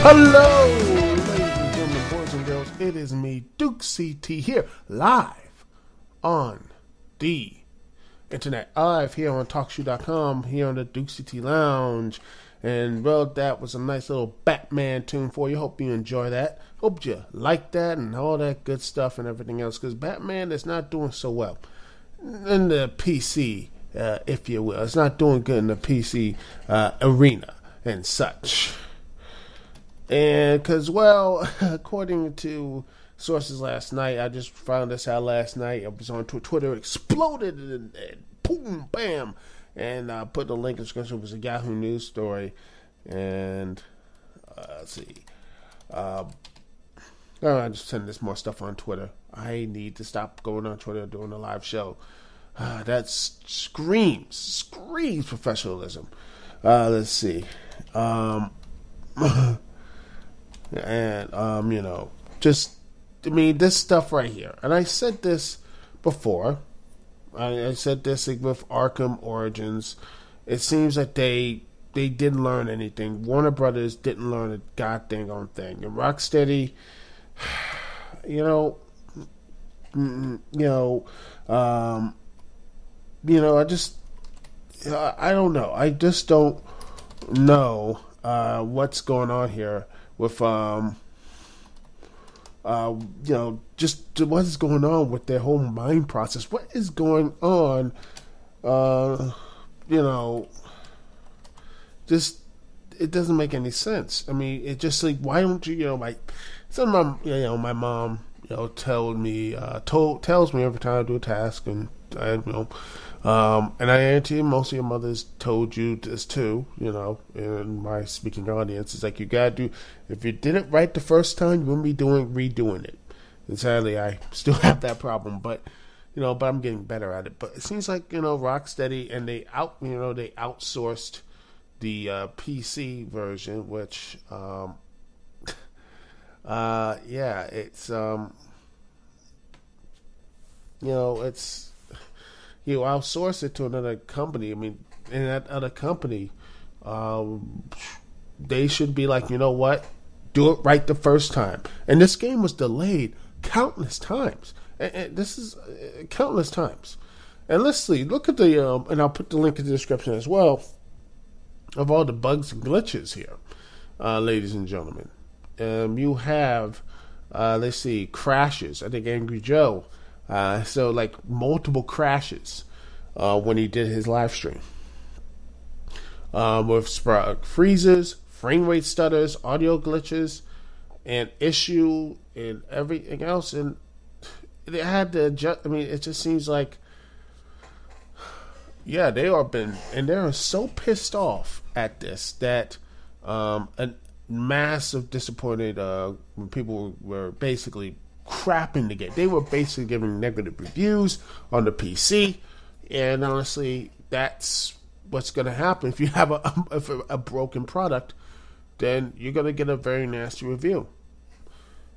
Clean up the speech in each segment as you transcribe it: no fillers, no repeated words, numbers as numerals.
Hello, ladies and gentlemen, boys and girls. It is me, Dukect here, live on the internet, live here on TalkShoe.com, here on the Dukect Lounge. And, well, that was a nice little Batman tune for you. Hope you enjoy that. Hope you like that and all that good stuff and everything else, because Batman is not doing so well in the PC, if you will. It's not doing good in the PC arena and such. And because, well, according to sources last night, I just found this out last night. I was on Twitter, it exploded, and boom, bam. And I put the link in the description. It was a Yahoo News story. And let's see. I just send this more stuff on Twitter. I need to stop going on Twitter doing a live show. That screams professionalism. Let's see. And, this stuff right here. And I said this before. I said this with Arkham Origins. It seems that they didn't learn anything. Warner Brothers didn't learn a goddamn thing. And Rocksteady, I don't know. I just don't know what's going on here with just what is going on with their whole mind process. What is going on? Just it doesn't make any sense. I mean, it just like, why don't you, my mom, tells me every time I do a task, and and I guarantee most of your mothers told you this too, in my speaking audience. It's like, you gotta do, if you did it right the first time, you wouldn't be redoing it. And sadly, I still have that problem, but I'm getting better at it. But it seems like, Rocksteady, and they outsourced the PC version, which, it's, it's, you outsource it to another company. I mean, and that other company, they should be like, you know what? Do it right the first time. And this game was delayed countless times. And this is countless times. And let's see. Look at the, and I'll put the link in the description as well, of all the bugs and glitches here, ladies and gentlemen. You have, let's see, crashes. I think Angry Joe. So like multiple crashes when he did his live stream, with freezes, frame rate stutters, audio glitches, and issue and everything else. And they had to adjust. I mean, it just seems like, they are so pissed off at this that a massive disappointed when people were basically crapping the game. They were basically giving negative reviews on the PC, and honestly, that's what's going to happen if you have a broken product. Then you're going to get a very nasty review,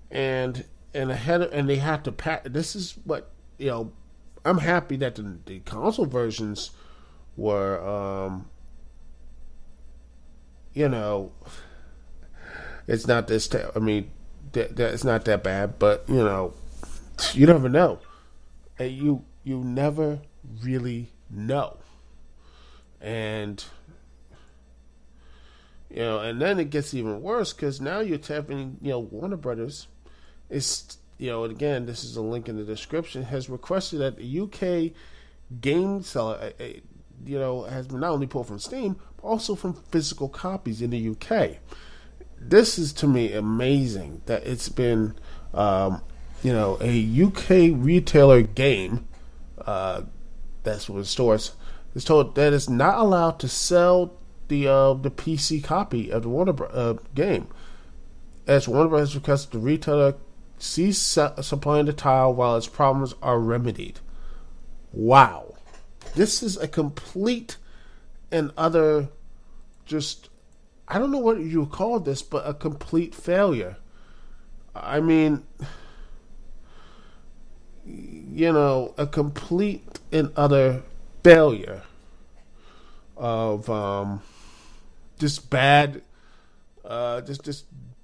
and they have to pat. This is what I'm happy that the console versions were, it's not this. I mean, it's not that bad, but you never know. You never really know, and and then it gets even worse, because now you're tapping. Warner Brothers is, again, this is a link in the description, has requested that the UK game seller, has been not only pulled from Steam, but also from physical copies in the UK. This is, to me, amazing that it's been, a UK retailer game, that's what it stores, is told that it's not allowed to sell the PC copy of the Warner game, as Warner Bros. Requested the retailer cease supplying the tile while its problems are remedied. Wow. This is a complete and utter, just, I don't know what you would call this, but a complete failure. I mean, a complete and utter failure of just bad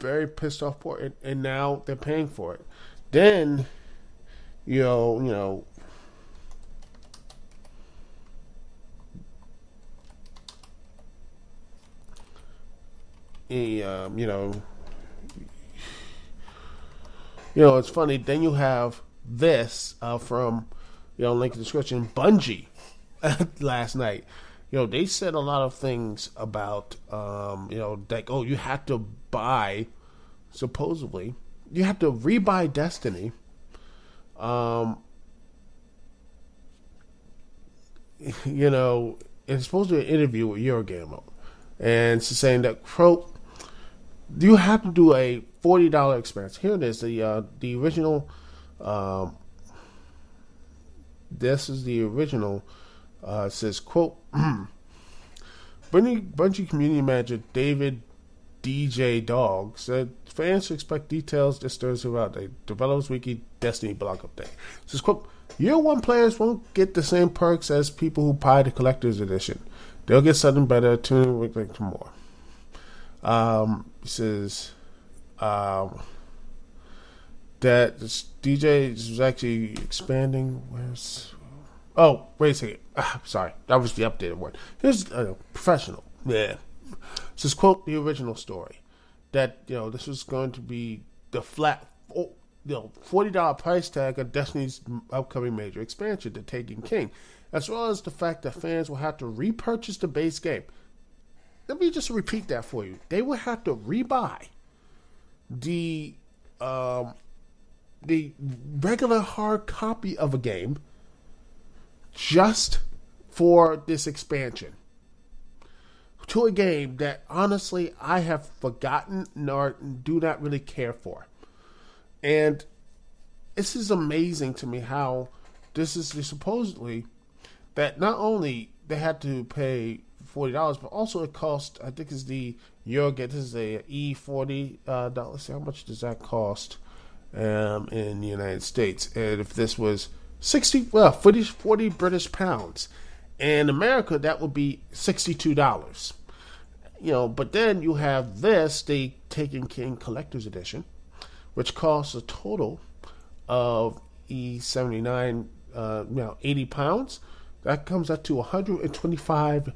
very pissed off for it, and now they're paying for it. Then, you know, it's funny. Then you have this from, link in the description, Bungie last night. They said a lot of things about, like, oh, you have to buy, supposedly, you have to rebuy Destiny. It's supposed to be an interview with Eurogamer. And it's saying that, quote, you have to do a $40 expense. Here it is, the original. This is the original. It says, quote, Bungie community manager David DJ Dog said fans should expect details this Thursday about the Developers Wiki Destiny blog update. It says, quote, Year 1 players won't get the same perks as people who buy the collector's edition. They'll get something better. Tune in for more. He says that this DJ is actually expanding. Oh, wait a second. Sorry, that was the updated one. Here's professional. Yeah. It says, quote, the original story. That, this was going to be the flat, $40 price tag of Destiny's upcoming major expansion, The Taken King, as well as the fact that fans will have to repurchase the base game. Let me just repeat that for you. They will have to rebuy the regular hard copy of a game just for this expansion to a game that honestly I have forgotten nor do not really care for. And this is amazing to me how this is supposedly that not only they had to pay $40, but also it cost, I think it's the Euro. This is a E40 dollars. See how much does that cost in the United States? And if this was 40 British pounds, in America that would be $62. But then you have this, the Taken King Collector's Edition, which costs a total of E79, 80 pounds. That comes up to $125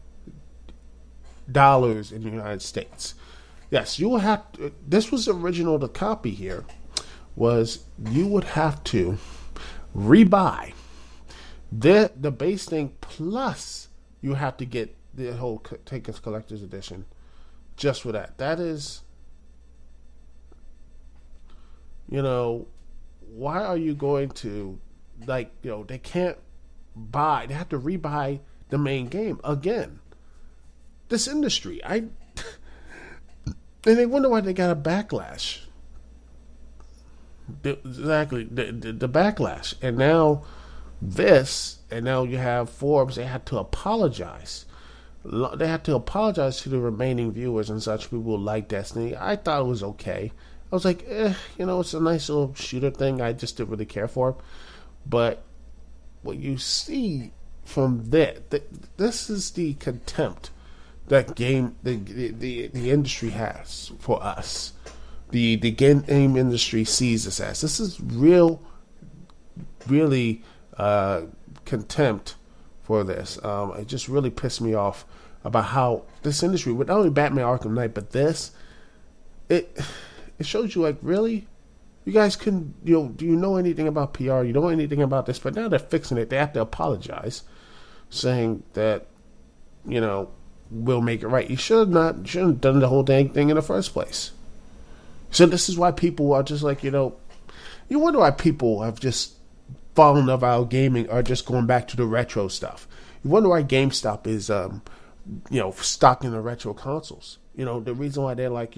in the United States. Yes, you will have to, this was original, the copy here was you would have to rebuy the base thing, plus you have to get the whole Taken's Collector's Edition just for that. That is, why are you going to, they can't buy, they have to rebuy the main game again. This industry, and they wonder why they got a backlash. Exactly, the backlash. And now you have Forbes, they had to apologize. They had to apologize to the remaining viewers and such people like Destiny. I thought it was okay. I was like, it's a nice little shooter thing. I just didn't really care for it. But what you see from this is the contempt that the industry has for us. The game industry sees us as. This is really contempt for this. It just really pissed me off about how this industry, with not only Batman Arkham Knight, but this, it shows you, like, really? You guys couldn't, do you know anything about PR? You know anything about this? But now they're fixing it. They have to apologize, saying that, we'll make it right. You shouldn't have done the whole dang thing in the first place. So this is why people are just like, you wonder why people have just fallen off our gaming, are just going back to the retro stuff. You wonder why GameStop is, stocking the retro consoles. The reason why they're like,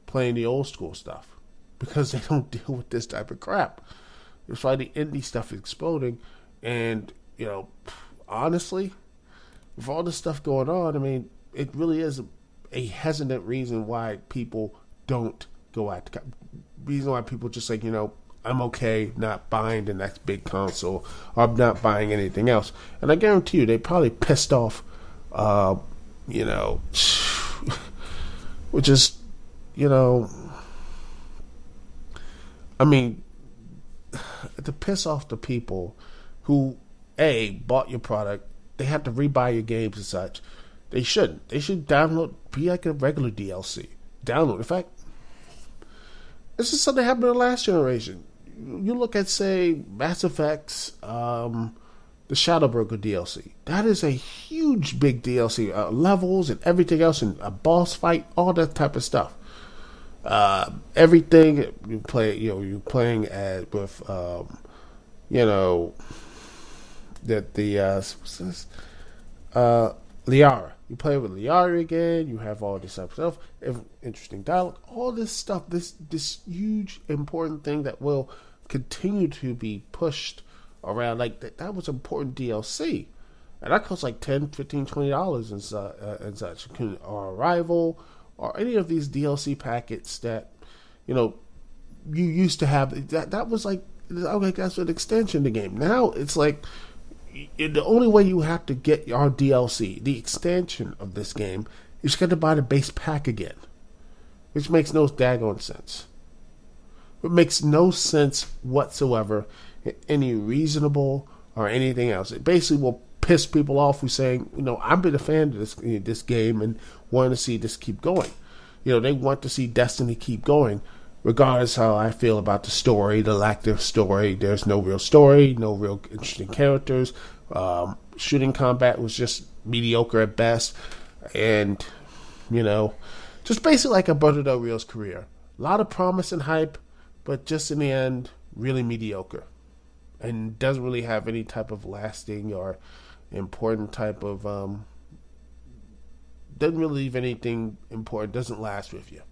playing the old school stuff. Because they don't deal with this type of crap. That's why the indie stuff is exploding. And, honestly, with all this stuff going on, I mean, it really is a hesitant reason why people don't go out. Reason why people just like, I'm okay not buying the next big console, or I'm not buying anything else. And I guarantee you, they probably pissed off, which is, I mean, to piss off the people who, A, bought your product, they have to rebuy your games and such. They shouldn't. They should download, be like a regular DLC. Download. In fact, this is something that happened in the last generation. You look at, say, Mass Effect's the Shadow Broker DLC. That is a huge, big DLC. Levels and everything else, and a boss fight, all that type of stuff. Everything you play, you're playing with, Liara. You play with Liara again. You have all this type of stuff, interesting dialogue, all this stuff. This huge important thing that will continue to be pushed around. Like that was important DLC, and that costs like $10, $15, $20 and such. Or Arrival, or any of these DLC packets that you used to have. That was like, okay, that's an extension of the game. Now it's like, the only way you have to get our DLC, the extension of this game, is you got to buy the base pack again, which makes no daggone sense. It makes no sense whatsoever, any reasonable or anything else. It basically will piss people off who saying, I've been a fan of this game and want to see this keep going. They want to see Destiny keep going, regardless how I feel about the story, the lack of story. There's no real story, no real interesting characters. Shooting combat was just mediocre at best. And, just basically like Alberto Del Rio's career. A lot of promise and hype, but just in the end, really mediocre. And doesn't really have any type of lasting or important type of... doesn't really leave anything important, doesn't last with you.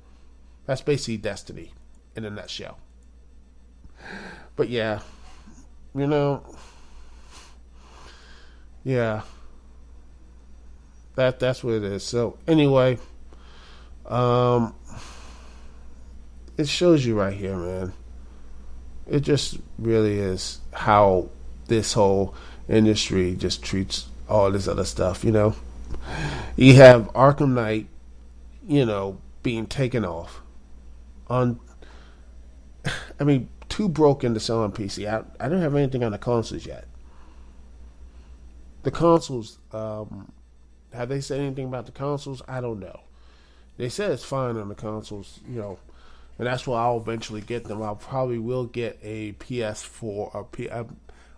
That's basically Destiny in a nutshell. But yeah, that's what it is. So anyway, it shows you right here, man. It just really is how this whole industry just treats all this other stuff. You have Arkham Knight, being taken off on, too broken to sell on PC. I don't have anything on the consoles yet. The consoles, have they said anything about the consoles? I don't know. They said it's fine on the consoles, and that's why I'll eventually get them. I probably will get a PS4 or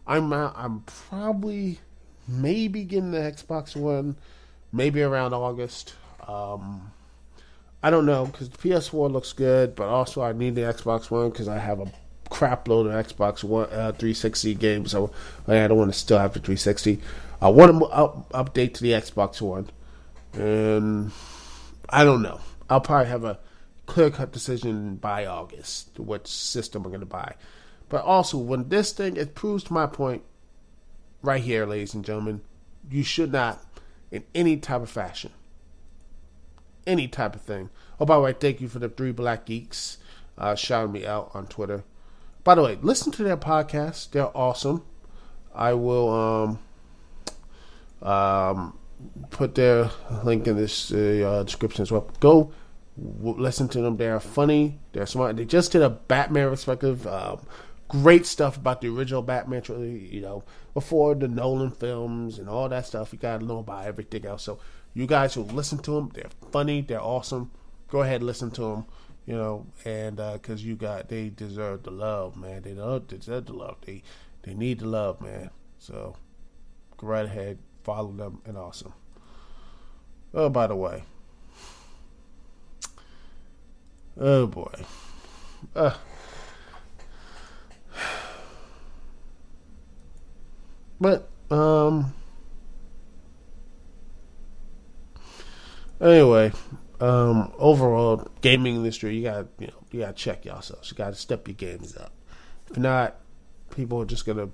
I'm probably maybe getting the Xbox One, maybe around August. I don't know, because the PS4 looks good, but also I need the Xbox One because I have a crap load of Xbox One 360 games, so I don't want to still have the 360. I want to update to the Xbox One, and I don't know. I'll probably have a clear-cut decision by August to which system I'm going to buy. But also, when this thing, it proves to my point right here, ladies and gentlemen, you should not, in any type of fashion, any type of thing. Oh, by the way, thank you for the 3 Black Geeks shouting me out on Twitter. By the way, listen to their podcast. They're awesome. I will put their link in this description as well. Go listen to them. They're funny. They're smart. They just did a Batman perspective. Great stuff about the original Batman trilogy, before the Nolan films and all that stuff. You got to know about everything else. So you guys will listen to them. They're funny. They're awesome. Go ahead and listen to them, and because they deserve the love, man. They deserve the love. They need the love, man. So go right ahead, follow them, and awesome. Oh, by the way. Oh, boy. But anyway, overall gaming industry, you gotta check yourselves. You gotta step your games up. If not, people are just gonna,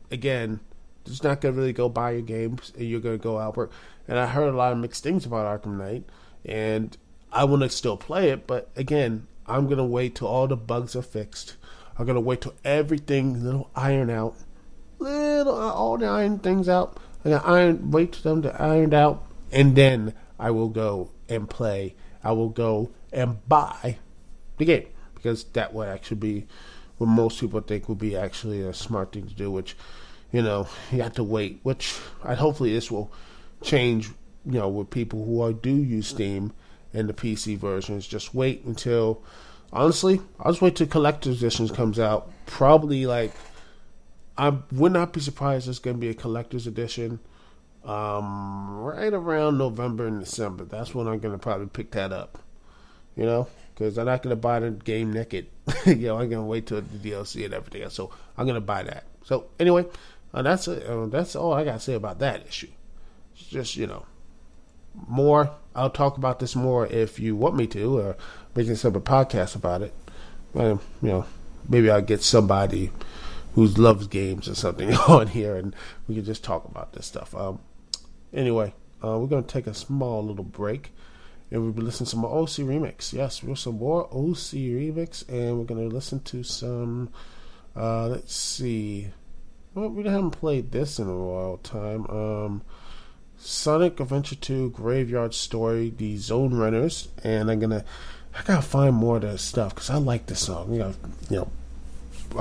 again, just not gonna really go buy your games, and you're gonna go outwork. And I heard a lot of mixed things about Arkham Knight, and I want to still play it, but again, I'm gonna wait till all the bugs are fixed. I'm gonna wait till everything iron out. All the iron things out. Wait for them to iron out, and then I will go and play. I will go and buy the game, because that would actually be what most people think would be actually a smart thing to do, which, you have to wait, which hopefully this will change, with people who do use Steam and the PC versions. Just wait until, honestly, I'll just wait till Collector's Editions comes out. Probably, I would not be surprised there's going to be a Collector's Edition right around November and December. That's when I'm going to probably pick that up, because I'm not going to buy the game naked. I'm going to wait till the DLC and everything else. So I'm going to buy that. So anyway, that's it. That's all I got to say about that issue. It's just, more. I'll talk about this more if you want me to, or making some podcast about it. Maybe I'll get somebody who loves games or something on here, and we can just talk about this stuff. Anyway, we're going to take a small little break, and we'll be listening to some more OC Remix. Yes, we're some more OC Remix, and we're going to listen to some, let's see. Well, we haven't played this in a while time. Sonic Adventure 2 Graveyard Story, the Zone Runners, and I gotta find more of their stuff, because I like this song. I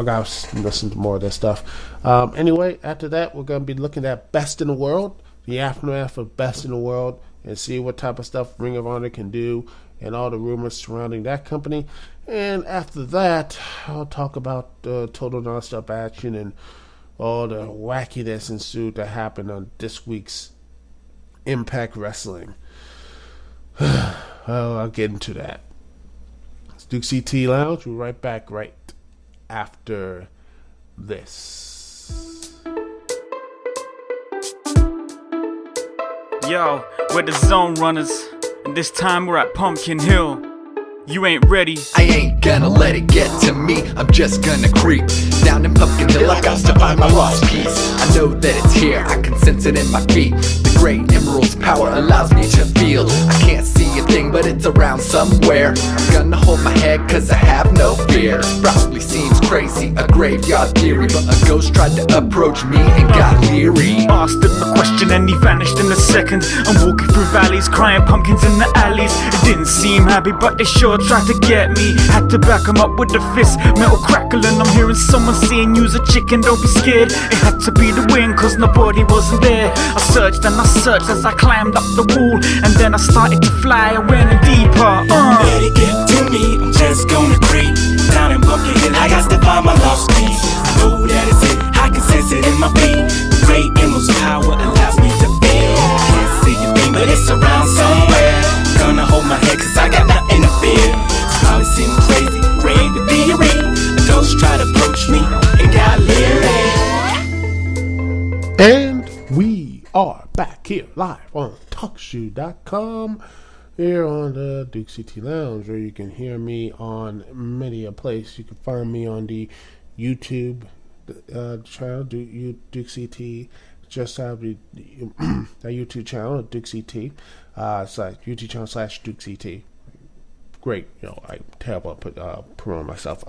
gotta listen to more of their stuff. Anyway, after that, we're gonna be looking at Best in the World, the aftermath of Best in the World, and see what type of stuff Ring of Honor can do, and all the rumors surrounding that company. And after that, I'll talk about Total Nonstop Action and all the wackiness ensued that happened on this week's Impact Wrestling. I'll get into that. It's Dukect Lounge. We'll be right back right after this. Yo, we're the Zone Runners, and this time we're at Pumpkin Hill. You ain't ready. I ain't gonna let it get to me. I'm just gonna creep down in Pumpkin Hill. I got to find my lost piece. I know that it's here, I can sense it in my feet. The great emerald's power allows me to feel. I can't see a thing, but it's around somewhere. I'm gonna hold my head, cause I have no fear. Probably seems crazy, a graveyard theory, but a ghost tried to approach me and got leery. Asked him a question and he vanished in a second. I'm walking through valleys, crying pumpkins in the alleys. It didn't seem happy, but they sure tried to get me. Had to back him up with the fist, metal crackling. I'm hearing someone saying, use a chicken, don't be scared. It had to be the wind, cause nobody wasn't there. I searched and I searched as I climbed up the wall, and then I started to fly, I went in deeper. Let it get to me, I'm just gonna creep down in Pumpkin Hill, I got to find my lost piece. I know that it's it, I can sense it in my feet. The great emerald's power allows me to feel. I can't see a thing, but it's around somewhere. Gonna hold my head, cause I got nothing to fear. Probably seems crazy, brave the theory. A ghost tried to approach me and got leery. And we are back here live on TalkShoe.com, here on the Dukect Lounge, where you can hear me on many a place. You can find me on the YouTube channel, Dukect. Just have the YouTube channel, Dukect, YouTube channel / Dukect. Great, I'm terrible at promoting myself.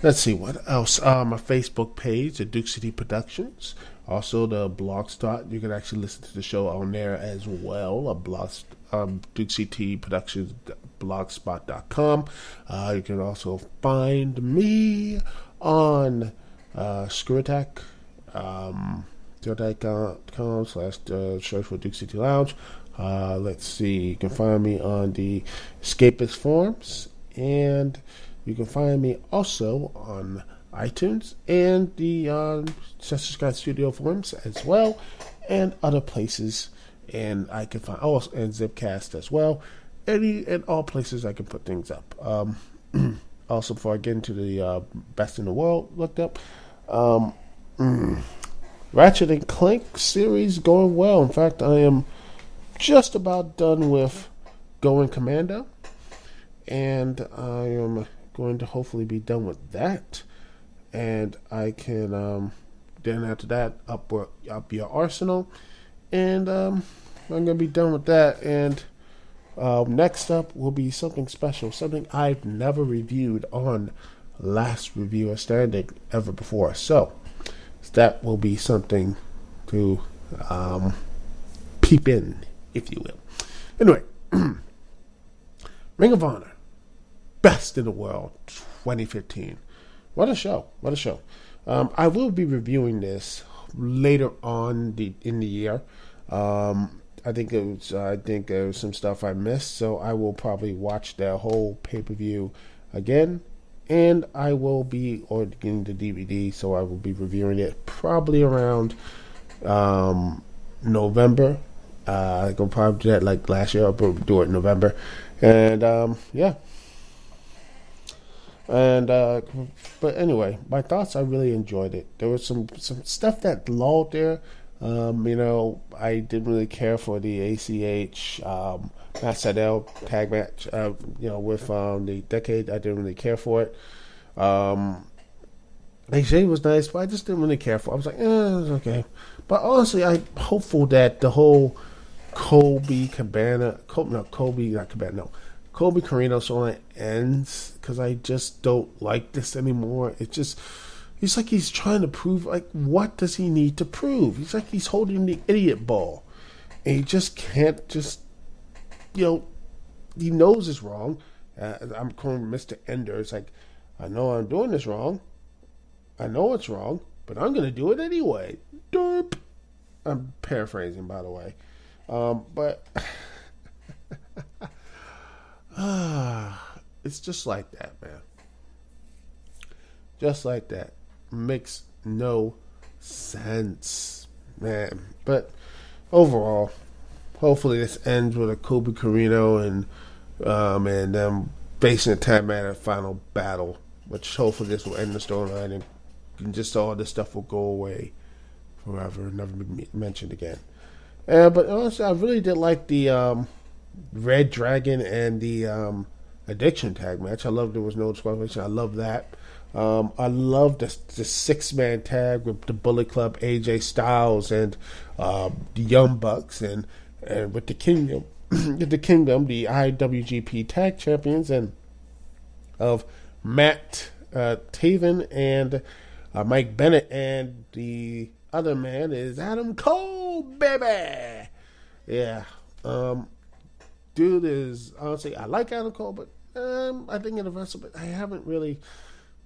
Let's see what else. My Facebook page, the Dukect Productions. Also, the Blogspot. You can actually listen to the show on there as well. Dukect Productions, blogspot.com. You can also find me on ScrewAttack. ScrewAttack.com / search for Dukect Lounge. Let's see. You can find me on the Escapist forums, and you can find me also on iTunes and the Chester Scott Studio forums as well, and other places. And I can find and Zipcast as well. And all places I can put things up. Also, before I get into the Best in the World looked up, Ratchet and Clank series going well. In fact, I am just about done with Going Commando, and I am going to hopefully be done with that, and I can then after that up your arsenal, and I'm gonna be done with that. And next up will be something special, something I've never reviewed on Last Reviewer Standing ever before, so that will be something to peep in, if you will. Anyway, Ring of Honor, Best in the World 2015. What a show. What a show. I will be reviewing this later on in the year. I think there was some stuff I missed, so I will probably watch the whole pay-per-view again, and I will be ordering the DVD, so I will be reviewing it probably around November. I will probably do that like last year. I'll do it in November, and yeah. And but anyway, my thoughts. I really enjoyed it. There was some stuff that lulled there. I didn't really care for the ACH Matt Sydal tag match. With the Decade, I didn't really care for it. AJ was nice, but I just didn't really care for it. I was like, it was okay. But honestly, I'm hopeful that the whole Colby Carino storyline ends, because I just don't like this anymore. It's like he's trying to prove, like, what does he need to prove? He's like he's holding the idiot ball, and he just can't he knows it's wrong. I'm calling Mr. Ender. It's like, I know I'm doing this wrong. I know it's wrong, but I'm going to do it anyway. Derp. I'm paraphrasing, by the way. But it's just like that, man. Just like that. Makes no sense, man. But overall, hopefully this ends with a Colby Carino and them facing a tag match at Final Battle, which hopefully this will end the storyline and just all this stuff will go away forever and never be mentioned again. But honestly, I really did like the Red Dragon and the Addiction tag match. I love there was no disqualification. I love that. I love the 6-man tag with the Bullet Club, AJ Styles, and the Young Bucks, and with the Kingdom, the IWGP Tag Champions, and of Matt Taven and Mike Bennett, and the other man is Adam Cole, baby. Yeah, dude is honestly, I like Adam Cole, but I think in the wrestle, but I haven't really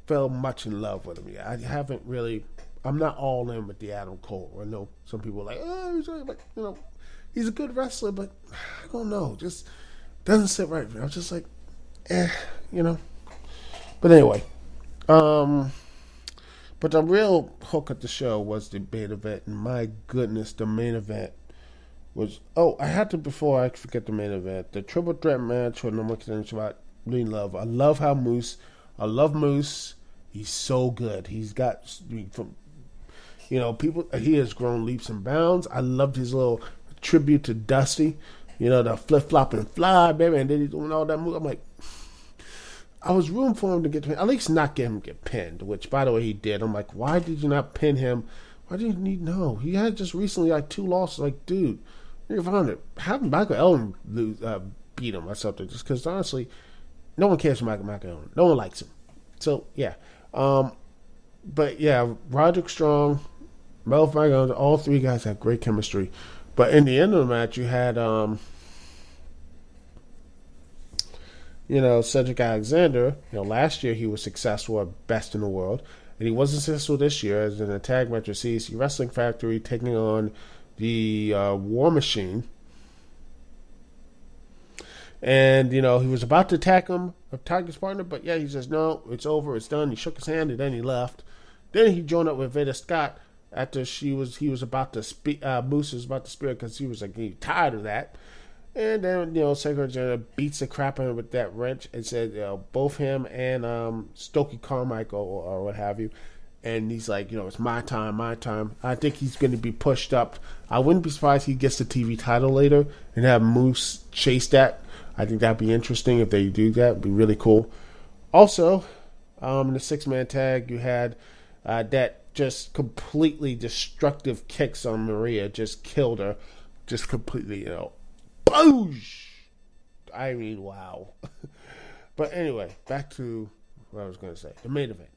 fell much in love with him yet. I haven't really. I'm not all in with the Adam Cole. I know some people are like, oh, he's really, like, he's a good wrestler, but I don't know, just doesn't sit right with me. I was just like, But anyway, but the real hook of the show was the main event, and my goodness, the main event was. Oh, I had to, before I forget the main event, the triple threat match for number contention about really love. I love how Moose. I love Moose. He's so good. He's got from people. He has grown leaps and bounds. I loved his little tribute to Dusty. The flip flop and fly, baby, and then he's doing all that move. I'm like, I was rooting for him to get at least not get him get pinned. Which, by the way, he did. I'm like, why did you not pin him? Why did you need? No, he had just recently like 2 losses. Like, dude, you're fine. Have Michael Ellen beat him or something. Just because honestly, no one cares for Michael Ellen. No one likes him. So yeah. But yeah, Roderick Strong, Mel Franco, all 3 guys had great chemistry. But in the end of the match, you had Cedric Alexander. Last year he was successful at Best in the World, and he wasn't successful this year as in a tag match with CC Wrestling Factory taking on the War Machine. And, he was about to attack his partner, but yeah, he says, no, it's over, it's done. He shook his hand, and then he left. Then he joined up with Veda Scott after he was about to Moose was about to spear, because he was like, he tired of that. And then, Secretary beats the crap out of him with that wrench and said, both him and Stokely Carmichael or what have you. And he's like, it's my time, my time. I think he's going to be pushed up. I wouldn't be surprised if he gets the TV title later and have Moose chase that. I think that'd be interesting if they do that. It'd be really cool. Also, in the 6-man tag, you had that just completely destructive kicks on Maria. Just killed her. Just completely, boosh! I mean, wow. But anyway, back to what I was going to say. The main event.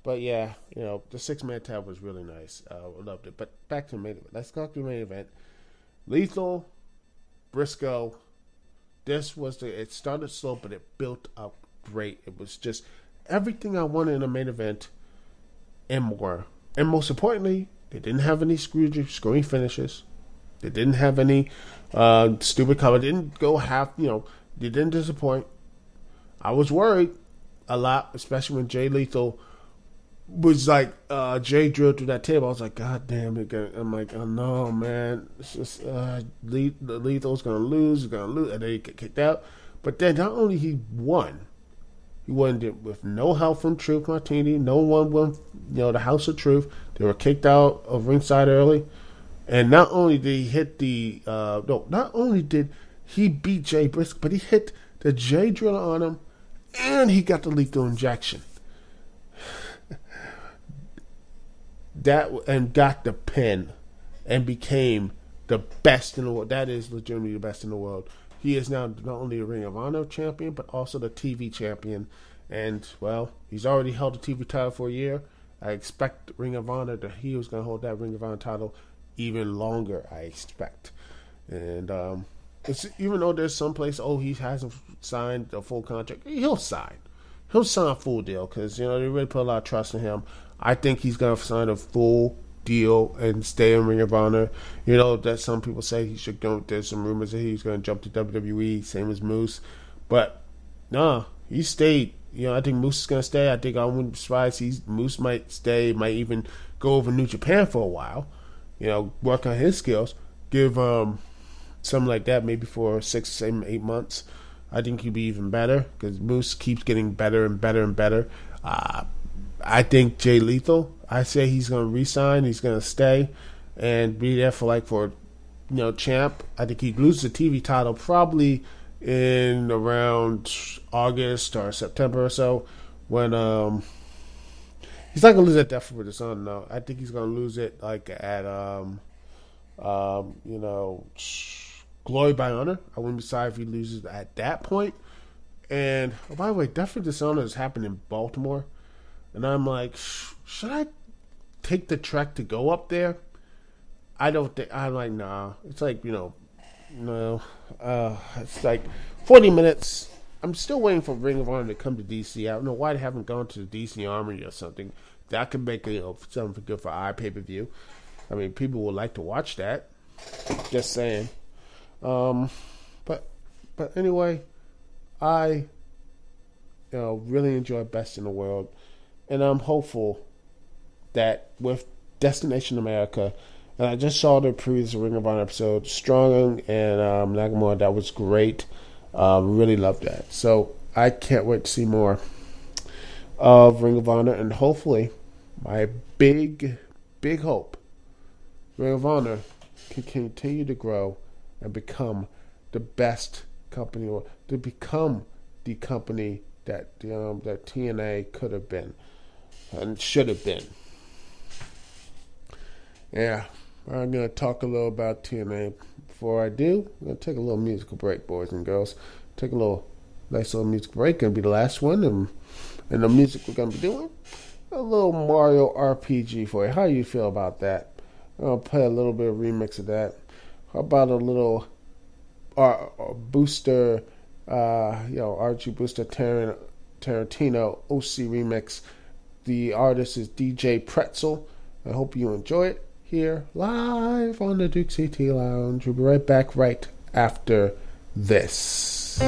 But yeah, the 6-man tag was really nice. I loved it. But back to the main event. Let's go to the main event. Lethal, Briscoe, It started slow, but it built up great. It was just everything I wanted in a main event and more. And most importantly, they didn't have any screwy finishes. They didn't have any stupid cover. They didn't go they didn't disappoint. I was worried a lot, especially when Jay Lethal was like, Jay drilled through that table. I was like, God damn it. I'm like, oh no, man. It's just, Lethal's going to lose. He's going to lose. And then he get kicked out. But then not only he won with no help from Truth Martini. No one won, the House of Truth. They were kicked out of ringside early. And not only did he hit not only did he beat Jay Briscoe, but he hit the Jay Driller on him, and he got the lethal injection. And got the pin, and became the best in the world. That is legitimately the best in the world. He is now not only a Ring of Honor champion, but also the TV champion. And, well, he's already held the TV title for a year. I expect Ring of Honor that he was going to hold that Ring of Honor title even longer, I expect. And even though there's some place, he hasn't signed a full contract, he'll sign. He'll sign a full deal because, they really put a lot of trust in him. I think he's going to sign a full deal and stay in Ring of Honor. That some people say he should go. There's some rumors that he's going to jump to WWE, same as Moose. But, no, he stayed. I think Moose is going to stay. I think I wouldn't be surprised. Moose might stay, might even go over New Japan for a while. Work on his skills. Give something like that maybe for 6, 7, 8 months. I think he'd be even better because Moose keeps getting better and better and better. I think Jay Lethal, I say he's going to re-sign. He's going to stay and be there for champ. I think he'd lose the TV title probably in around August or September or so when he's not going to lose at Death for the Sun, no. I think he's going to lose it at Glory by Honor. I wouldn't be sorry if he loses at that point. And by the way, Death for Dishonor has happened in Baltimore. And I'm like, should I take the trek to go up there? I'm like, nah. It's like, no. It's like 40 minutes. I'm still waiting for Ring of Honor to come to DC. I don't know why they haven't gone to the DC Armory or something. That could make something good for our pay-per-view. I mean, people would like to watch that. Just saying. But anyway, I really enjoy Best in the World. And I'm hopeful that with Destination America, and I just saw the previous Ring of Honor episode, Strong and Nakamura, that was great. Really loved that. So I can't wait to see more of Ring of Honor, and hopefully, my big hope, Ring of Honor can continue to grow and become the best company, or to become the company that that TNA could have been and should have been. Yeah, I'm going to talk a little about TNA. Before I do, I'm going to take a little musical break, boys and girls. Take a nice little musical break. Going to be the last one. And the music we're going to be doing, a little Mario RPG for you. How you feel about that? I'll play a little bit of remix of that. How about a little Booster, Archie Booster Tarantino OC remix. The artist is DJ Pretzel. I hope you enjoy it here live on the Dukect Lounge. We'll be right back right after this.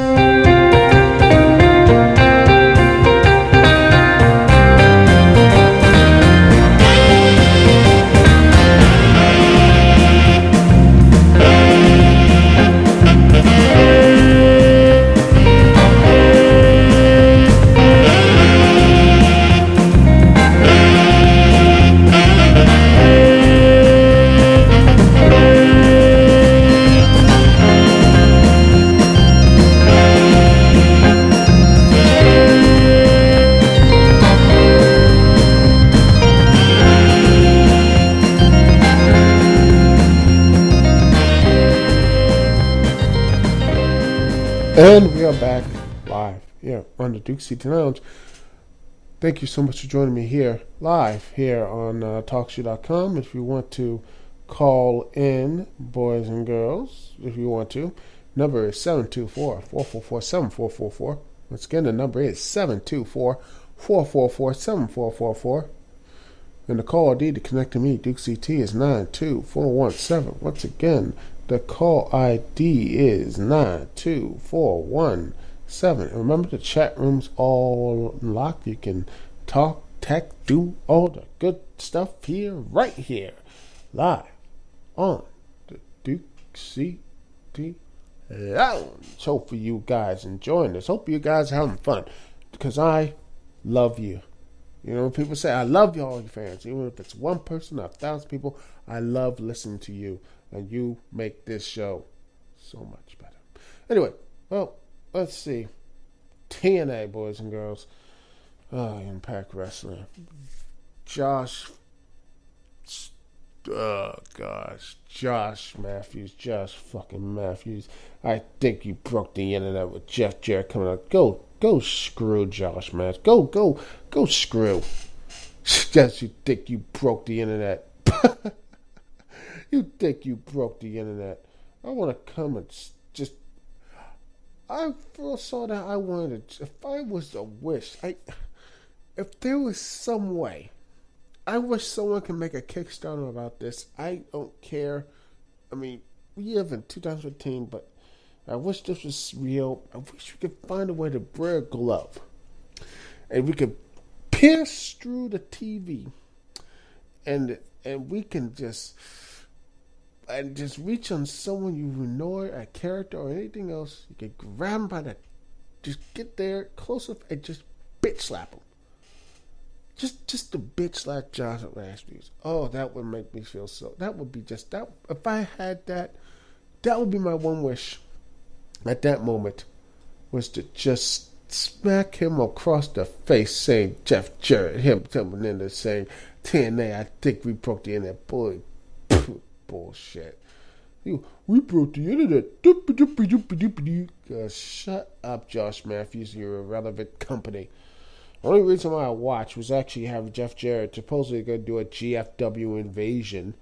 And we are back live here on the Dukect Lounge. Thank you so much for joining me here live here on TalkShoe.com. If you want to call in, boys and girls, if you want to, Number is 724-444-7444. Once again, the number is 724-444-7444. And the call ID to connect to me, Duke CT, is 92417. Once again, the call ID is 92417. And remember, the chat room's all locked. You can talk, text, do all the good stuff here, right here, live on the Duke CT Lounge. Hope for you guys enjoying this. Hope you guys are having fun, because I love you. You know, people say, I love you, all you fans. Even if it's one person or 1,000 people, I love listening to you. And you make this show so much better. Anyway, well, let's see. TNA, boys and girls. Impact Wrestling. Josh Matthews. Josh fucking Matthews. I think you broke the internet with Jeff Jarrett coming out. Go screw Josh Matthews. Go screw. Yes, you think you broke the internet. You think you broke the internet. I want to come and just... I first saw that I wanted to... If I was a wish... If there was some way... I wish someone could make a Kickstarter about this. I don't care. I mean, we live in 2015, but I wish this was real. I wish we could find a way to wear a glove. And we could pierce through the TV. And we can just reach on someone you know, a character or anything else. You can grab them by the... Just get there, close up, and just bitch slap them. Just the bitch slap Josh Matthews. Oh, that would make me feel so... That would be just... that. If I had that, that would be my one wish at that moment, was to just smack him across the face, saying, Jeff Jarrett, him coming in there saying, TNA, I think we broke the internet. Boy, bullshit. We broke the internet. Shut up, Josh Matthews. You're a relevant company. The only reason why I watched was actually have Jeff Jarrett supposedly going to do a GFW invasion.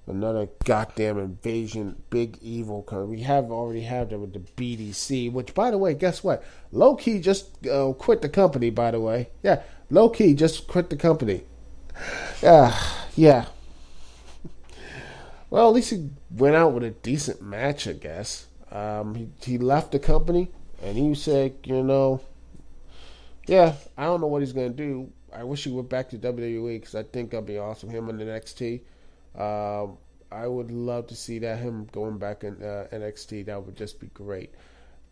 Another goddamn invasion. Big evil. We already have that with the BDC. Which, by the way, guess what? Low Key just quit the company, by the way. Yeah, Low Key just quit the company. Yeah. Well, at least he went out with a decent match, I guess. He left the company, and he said, yeah, I don't know what he's going to do. I wish he went back to WWE, because I think that'd be awesome. Him in NXT. I would love to see him going back in NXT. That would just be great.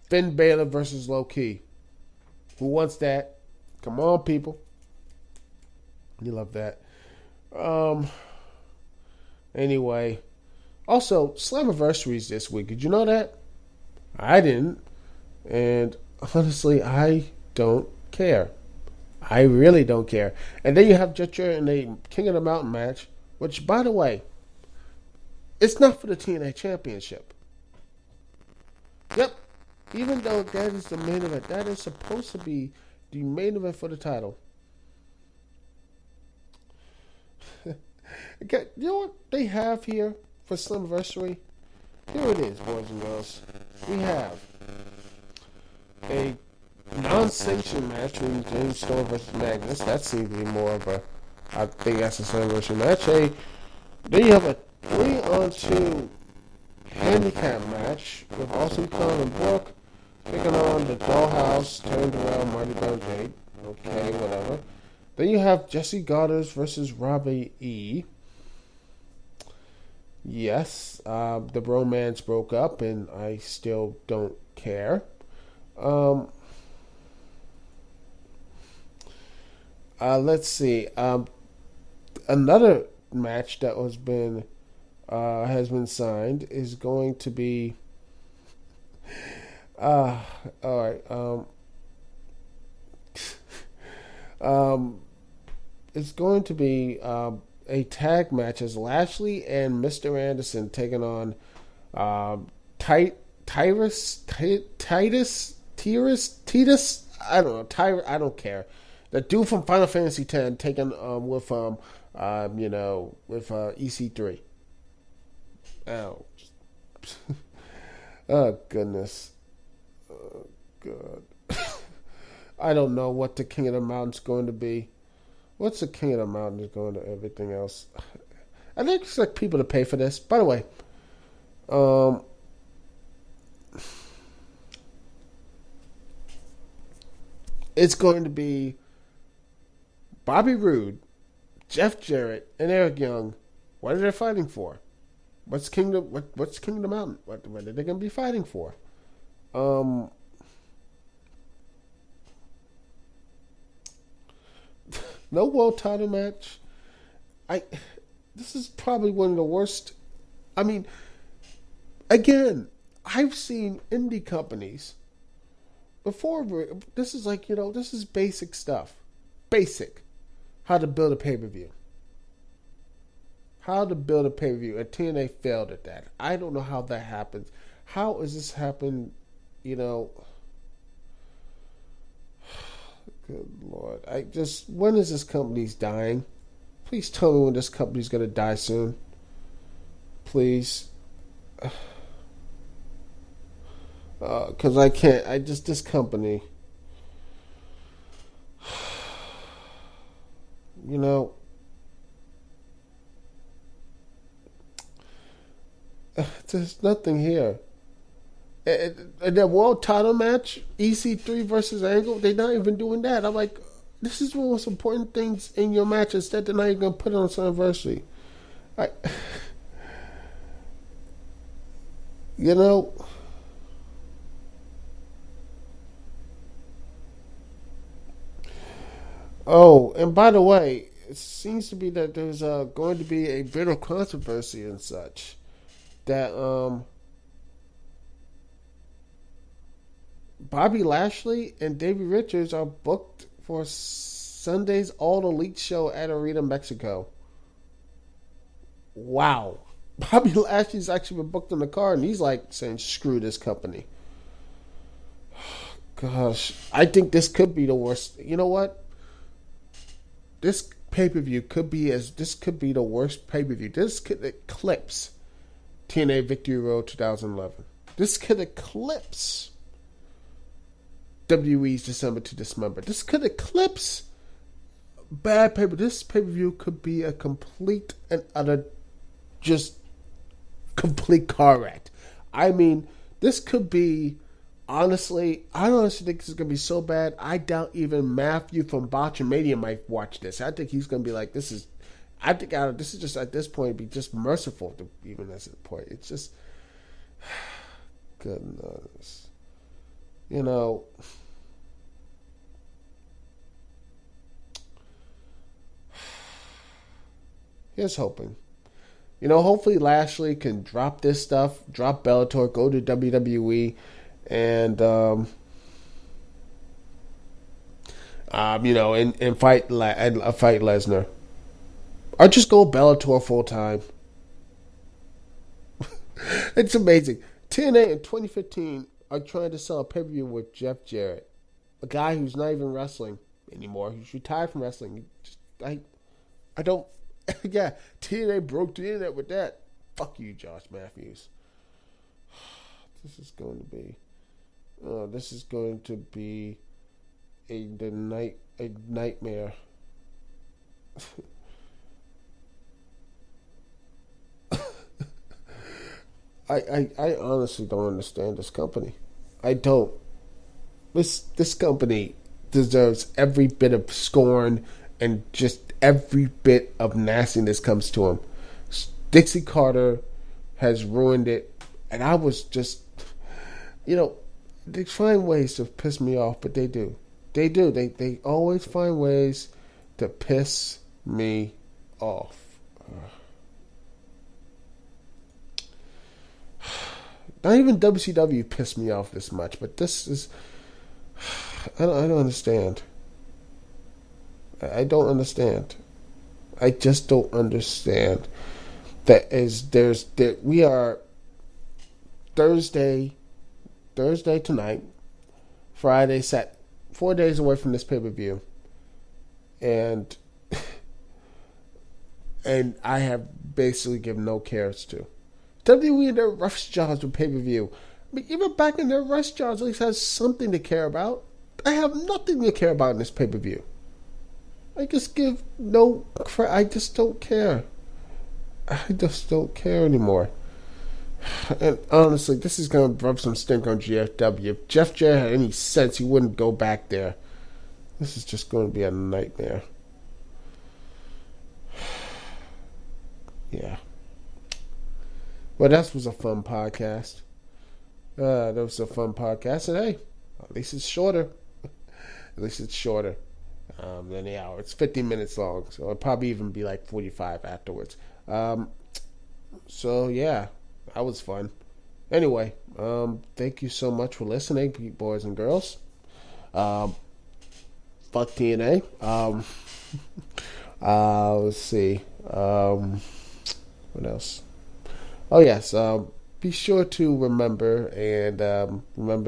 Finn Balor versus Low Key. Who wants that? Come on, people. You love that. Anyway. Also, Slammiversary's this week. Did you know that? I didn't. And honestly, I don't care. I really don't care. And then you have Jetcher in a King of the Mountain match, which, by the way, it's not for the TNA Championship. Yep. Even though that is the main event, that is supposed to be the main event for the title. Okay, you know what they have here for Slammiversary? Here it is, boys and girls. We have a non-sanctioned match between James Storm versus Magnus. That seems to be more of a... I think that's a Slammiversary match. Then you have a 3-on-2 handicap match with Austin Khan and Brooke taking on the Dollhouse, turned around Mighty Bell Jade. Okay, whatever. Then you have Jesse Goddard versus Robbie E. Yes, the bromance broke up, and I still don't care. Let's see. Another match that has been signed is going to be. All right. It's going to be a tag match as Lashley and Mr. Anderson taking on Titus. I don't know. I don't care. The dude from Final Fantasy X taking with EC3. Oh, Oh, goodness. Oh, God. I don't know what the King of the Mountain's going to be. What's the King of the Mountain is going to everything else? I think it's like people to pay for this. By the way, it's going to be Bobby Roode, Jeff Jarrett, and Eric Young. What are they fighting for? What's King of the Mountain? What are they going to be fighting for? No world title match. This is probably one of the worst. I mean, again, I've seen indie companies before. This is like, this is basic stuff. Basic. How to build a pay-per-view. And TNA failed at that. I don't know how that happens. How has this happened, Good Lord. When is this company's dying? Please tell me when this company's going to die soon. Please. Because I can't. This company. There's nothing here. That world title match, EC3 versus Angle, they're not even doing that. I'm like, this is one of the most important things in your matches that they're not even going to put it on its anniversary. Oh, and by the way, it seems to be that there's going to be a bit of controversy and such. That Bobby Lashley and Davey Richards are booked for Sunday's All Elite show at Arena, Mexico. Wow. Bobby Lashley's actually been booked on the card, and he's like saying, screw this company. Gosh, I think this could be the worst. You know what? This pay-per-view could be the worst pay-per-view. This could eclipse TNA Victory Road 2011. This could eclipse WWE's December to Dismember. This could eclipse bad pay-per-view. This pay-per-view could be a complete and utter, just complete car wreck. I mean, this could be, honestly, I honestly think this is going to be so bad, I doubt even Matthew from Botchamania might watch this. I think he's going to be like, this is just, at this point, be just merciful to even at this point. It's just, goodness. Here's hoping. Hopefully Lashley can drop this stuff, drop Bellator, go to WWE, and and fight Lesnar, or just go Bellator full time. It's amazing. TNA in 2015 are trying to sell a pay-per-view with Jeff Jarrett, a guy who's not even wrestling anymore. He's retired from wrestling. I don't. Yeah, TNA broke the internet with that. Fuck you, Josh Matthews. This is going to be a nightmare. I honestly don't understand this company. I don't. This company deserves every bit of scorn and just every bit of nastiness comes to him. Dixie Carter has ruined it, and I was just, they find ways to piss me off, but they do. They do. They always find ways to piss me off. Not even WCW pissed me off this much, but this is, I don't understand. I don't understand. I just don't understand. We are Thursday tonight, Friday, 4 days away from this pay-per-view, and I have basically given no cares to WWE and their rough jobs with pay-per-view. mean, even back in their restaurants, at least has something to care about. I have nothing to care about in this pay-per-view. I just give no crap. I just don't care. I just don't care anymore. And honestly, this is going to rub some stink on GFW. If Jeff Jarrett had any sense, he wouldn't go back there. This is just going to be a nightmare. Yeah. Well, that was a fun podcast. That was a fun podcast. And hey, at least it's shorter. At least it's shorter than the hour. It's 50 minutes long. So it'll probably even be like 45 afterwards. So, yeah. That was fun. Anyway, thank you so much for listening, boys and girls. Fuck TNA. Let's see. What else? Oh, yes. Be sure to remember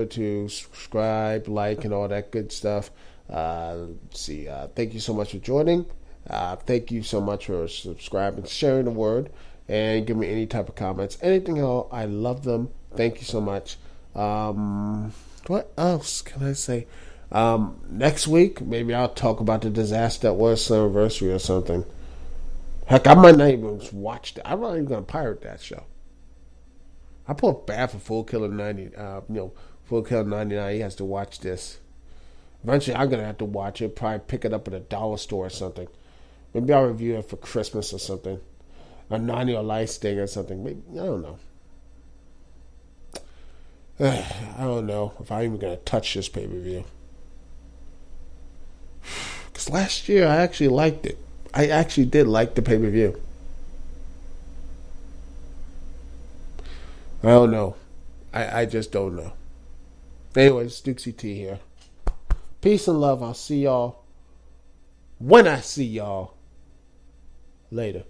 to subscribe, like, and all that good stuff. Let's see. Thank you so much for joining. Thank you so much for subscribing, sharing the word, and give me any type of comments. Anything at all. I love them. Thank you so much. What else can I say? Next week, maybe I'll talk about the disaster that was Slammiversary or something. Heck, I might not even watch that. I'm not even going to pirate that show. I feel bad for Full Killer 90. Full Killer 99. He has to watch this. Eventually, I'm going to have to watch it. Probably pick it up at a dollar store or something. Maybe I'll review it for Christmas or something. A 90 or Lights thing or something. Maybe, I don't know. I don't know if I'm even going to touch this pay-per-view. Because last year, I actually liked it. I actually did like the pay-per-view. I don't know. I just don't know. Anyways, Dukect T here. Peace and love. I'll see y'all when I see y'all later.